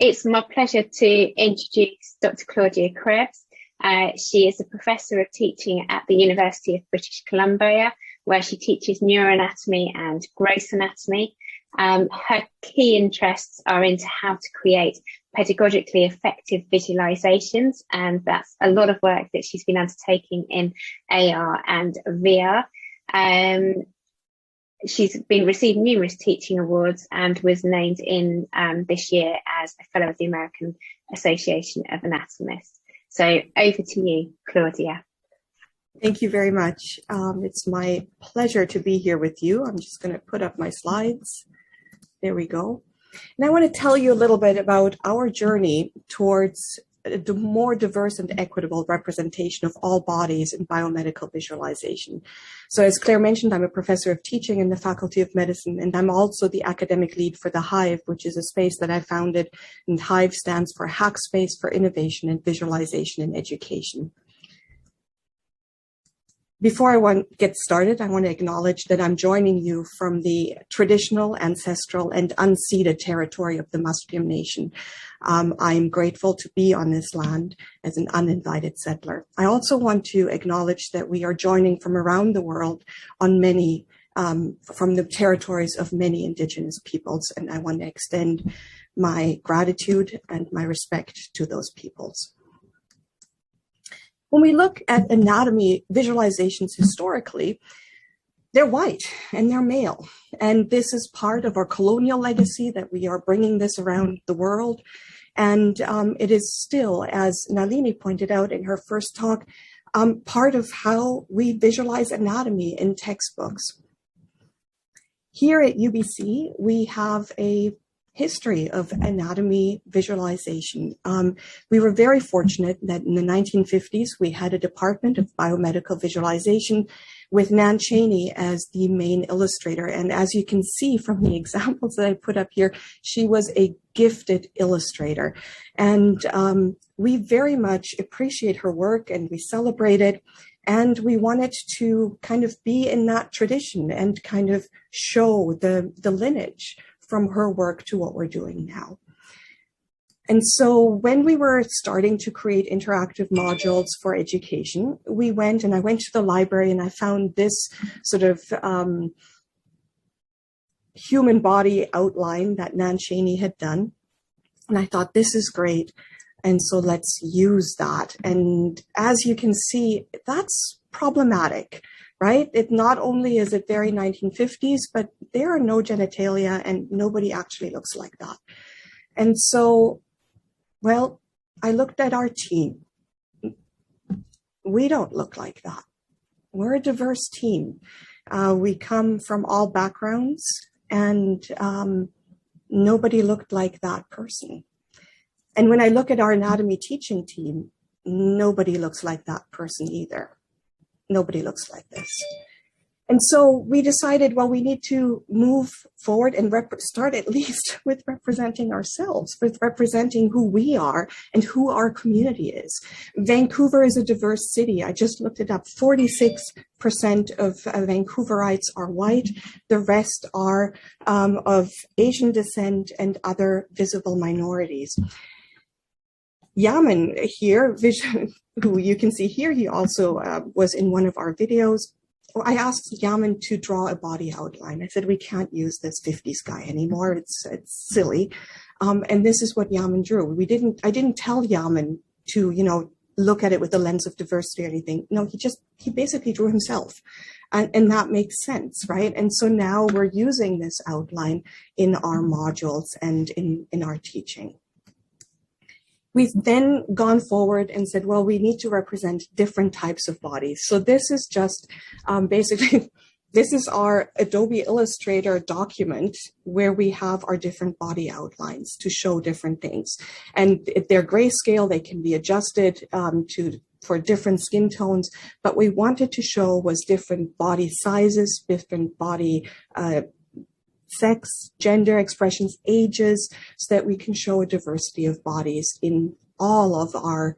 It's my pleasure to introduce Dr. Claudia Krebs. She is a professor of teaching at the University of British Columbia, where she teaches neuroanatomy and gross anatomy. Her key interests are into how to create pedagogically effective visualizations, and that's a lot of work that she's been undertaking in AR and VR. She's been receiving numerous teaching awards and was named in this year as a fellow of the American Association of Anatomists. So over to you, Claudia. Thank you very much. It's my pleasure to be here with you. I'm just going to put up my slides. There we go. And I want to tell you a little bit about our journey towards the more diverse and equitable representation of all bodies in biomedical visualization. So as Claire mentioned, I'm a professor of teaching in the Faculty of Medicine, and I'm also the academic lead for the Hive, which is a space that I founded, and Hive stands for Hack Space for Innovation and Visualization in Education. Before I get started, I want to acknowledge that I'm joining you from the traditional, ancestral, and unceded territory of the Musqueam Nation. I'm grateful to be on this land as an uninvited settler. I also want to acknowledge that we are joining from around the world on many, from the territories of many Indigenous peoples, and I want to extend my gratitude and my respect to those peoples. When we look at anatomy visualizations historically, they're white and they're male. And this is part of our colonial legacy that we are bringing this around the world. And it is still, as Nalini pointed out in her first talk, part of how we visualize anatomy in textbooks. Here at UBC, we have a history of anatomy visualization. We were very fortunate that in the 1950s, we had a department of biomedical visualization with Nan Cheney as the main illustrator. And as you can see from the examples that I put up here, she was a gifted illustrator. And we very much appreciate her work and we celebrate it. And we wanted to kind of be in that tradition and kind of show the lineage from her work to what we're doing now. And so when we were starting to create interactive modules for education, I went to the library and I found this sort of human body outline that Nan Cheney had done. And I thought, this is great. And so let's use that. And as you can see, that's problematic, right? It not only is it very 1950s, but there are no genitalia and nobody actually looks like that. And so, well, I looked at our team. We don't look like that. We're a diverse team. We come from all backgrounds and nobody looked like that person. And when I look at our anatomy teaching team, nobody looks like that person either. Nobody looks like this. And so we decided, well, we need to move forward and start at least with representing ourselves, with representing who we are and who our community is. Vancouver is a diverse city. I just looked it up. 46% of Vancouverites are white. The rest are of Asian descent and other visible minorities. Yaman here, who you can see here, he also was in one of our videos. I asked Yaman to draw a body outline. I said, we can't use this 50s guy anymore. It's silly. And this is what Yaman drew. I didn't tell Yaman to, look at it with the lens of diversity or anything. No, he basically drew himself. And that makes sense, right? And so now we're using this outline in our modules and in our teaching. We've then gone forward and said, well, we need to represent different types of bodies. So this is just basically, this is our Adobe Illustrator document where we have our different body outlines to show different things. And if they're grayscale, they can be adjusted for different skin tones. But we wanted to show was different body sizes, different body sex, gender expressions, ages, so that we can show a diversity of bodies in all of our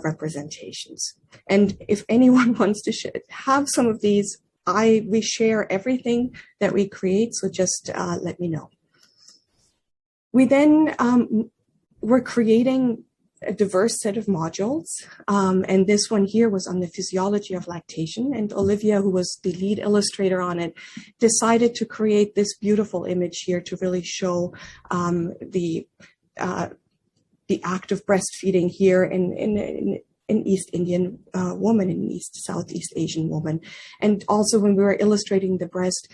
representations. And if anyone wants to have some of these, we share everything that we create, so just let me know. We then we're creating a diverse set of modules. And this one here was on the physiology of lactation. And Olivia, who was the lead illustrator on it, decided to create this beautiful image here to really show the act of breastfeeding here in an East Indian woman, an Southeast Asian woman. And also when we were illustrating the breast,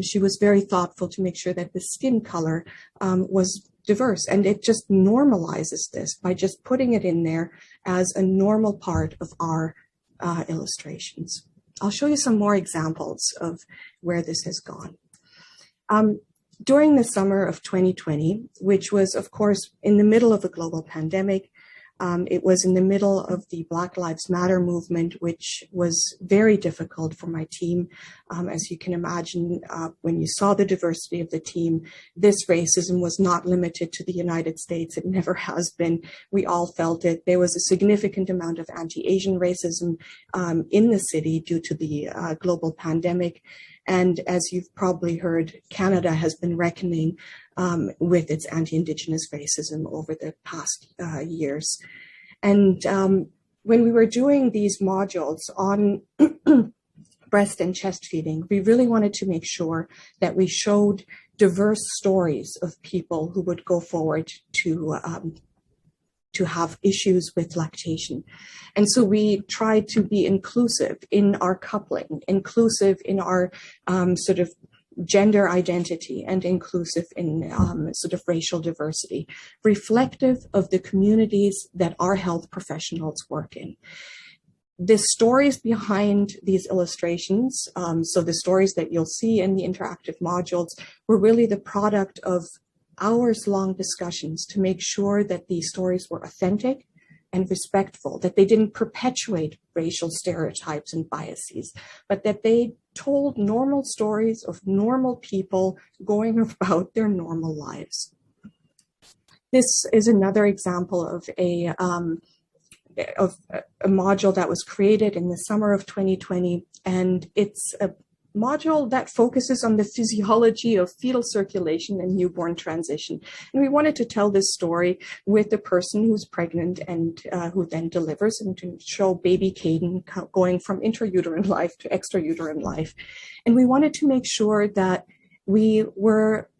she was very thoughtful to make sure that the skin color was diverse. And it just normalizes this by just putting it in there as a normal part of our illustrations. I'll show you some more examples of where this has gone. During the summer of 2020, which was, of course, in the middle of a global pandemic, it was in the middle of the Black Lives Matter movement, which was very difficult for my team. As you can imagine, when you saw the diversity of the team, this racism was not limited to the United States. It never has been. We all felt it. There was a significant amount of anti-Asian racism in the city due to the global pandemic. And as you've probably heard, Canada has been reckoning with its anti-Indigenous racism over the past years. And when we were doing these modules on breast and chest feeding, we really wanted to make sure that we showed diverse stories of people who would go forward to have issues with lactation. And so we tried to be inclusive in our coupling, inclusive in our sort of gender identity, and inclusive in sort of racial diversity, reflective of the communities that our health professionals work in. The stories behind these illustrations, so the stories that you'll see in the interactive modules, were really the product of hours-long discussions to make sure that these stories were authentic and respectful, that they didn't perpetuate racial stereotypes and biases, but that they told normal stories of normal people going about their normal lives. This is another example of a module that was created in the summer of 2020, and it's a module that focuses on the physiology of fetal circulation and newborn transition. And we wanted to tell this story with the person who's pregnant and who then delivers, and to show baby Caden going from intrauterine life to extrauterine life. And we wanted to make sure that we were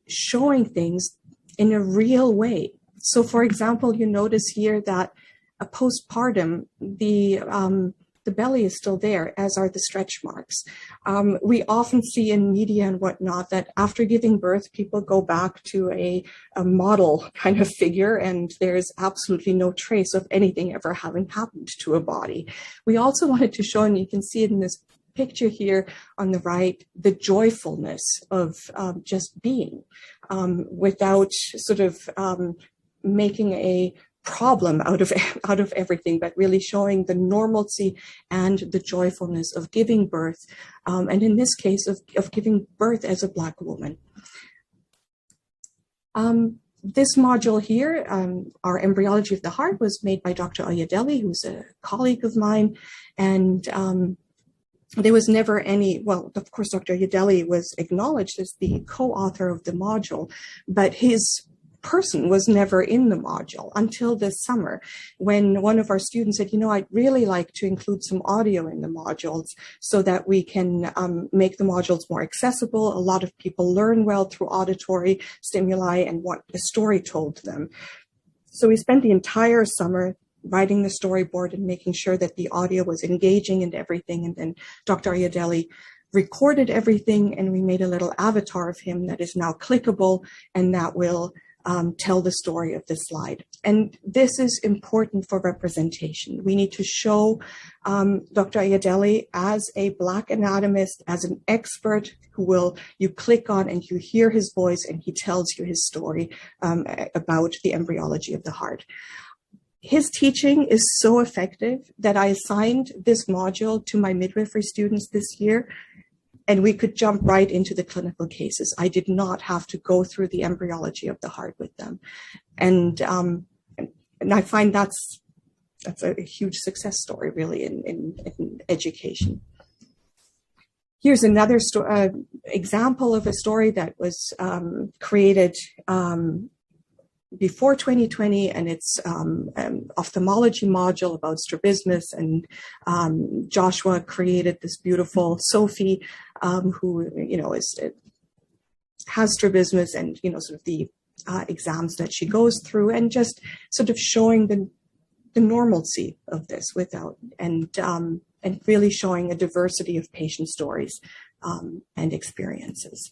showing things in a real way. So for example, you notice here that a postpartum, the belly is still there, as are the stretch marks. We often see in media and whatnot that after giving birth, people go back to a model kind of figure, and there's absolutely no trace of anything ever having happened to a body. We also wanted to show, and you can see it in this picture here on the right, the joyfulness of just being, without sort of making a problem out of everything, but really showing the normalcy and the joyfulness of giving birth, and in this case of giving birth as a Black woman. This module here, our embryology of the heart, was made by Dr. Oyedele, who's a colleague of mine, and there was never any, well, of course, Dr. Oyedele was acknowledged as the co-author of the module, but his person was never in the module until this summer, when one of our students said, you know, I'd really like to include some audio in the modules so that we can make the modules more accessible. A lot of people learn well through auditory stimuli and want a story told to them. So we spent the entire summer writing the storyboard and making sure that the audio was engaging and everything. And then Dr. Oyedele recorded everything, and we made a little avatar of him that is now clickable, and that will tell the story of the slide. And this is important for representation. We need to show Dr. Oyedele as a Black anatomist, as an expert who will, you click on and you hear his voice and he tells you his story about the embryology of the heart. His teaching is so effective that I assigned this module to my midwifery students this year, and we could jump right into the clinical cases. I did not have to go through the embryology of the heart with them. And I find that's a huge success story, really, in education. Here's another example of a story that was created before 2020, and it's ophthalmology module about strabismus, and Joshua created this beautiful Sophie, who, you know, has strabismus, and, you know, sort of the exams that she goes through, and just sort of showing the normalcy of this without, and really showing a diversity of patient stories and experiences.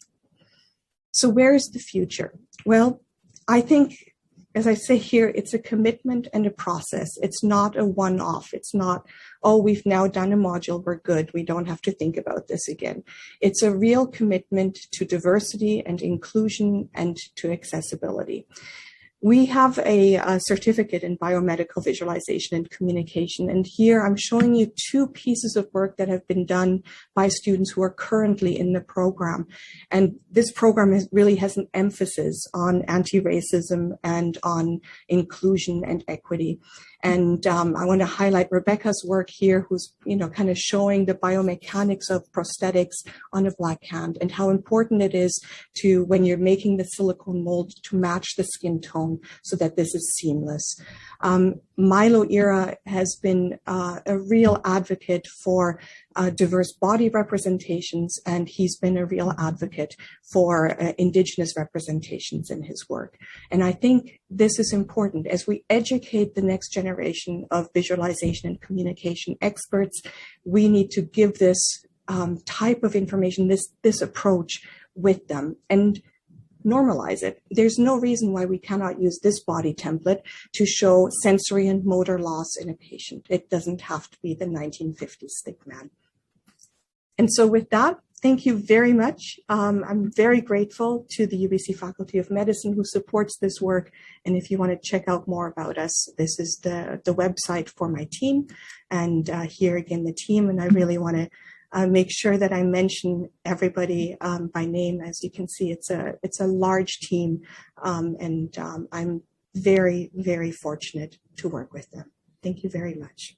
So where is the future? Well, I think, as I say here, it's a commitment and a process. It's not a one-off. It's not, oh, we've now done a module, we're good, we don't have to think about this again. It's a real commitment to diversity and inclusion and to accessibility. We have a certificate in biomedical visualization and communication, and here I'm showing you two pieces of work that have been done by students who are currently in the program. And this program really has an emphasis on anti-racism and on inclusion and equity. And I want to highlight Rebecca's work here, who's, you know, kind of showing the biomechanics of prosthetics on a black hand, and how important it is to, when you're making the silicone mold, to match the skin tone so that this is seamless. Milo Ira has been a real advocate for diverse body representations, and he's been a real advocate for Indigenous representations in his work. And I think this is important as we educate the next generation of visualization and communication experts. We need to give this type of information, this approach with them, and normalize it. There's no reason why we cannot use this body template to show sensory and motor loss in a patient. It doesn't have to be the 1950s stick man. And so with that, thank you very much. I'm very grateful to the UBC Faculty of Medicine who supports this work. And if you want to check out more about us, this is the website for my team. And here again, the team. And I really want to make sure that I mention everybody by name. As you can see, it's a large team, and I'm very, very fortunate to work with them. Thank you very much.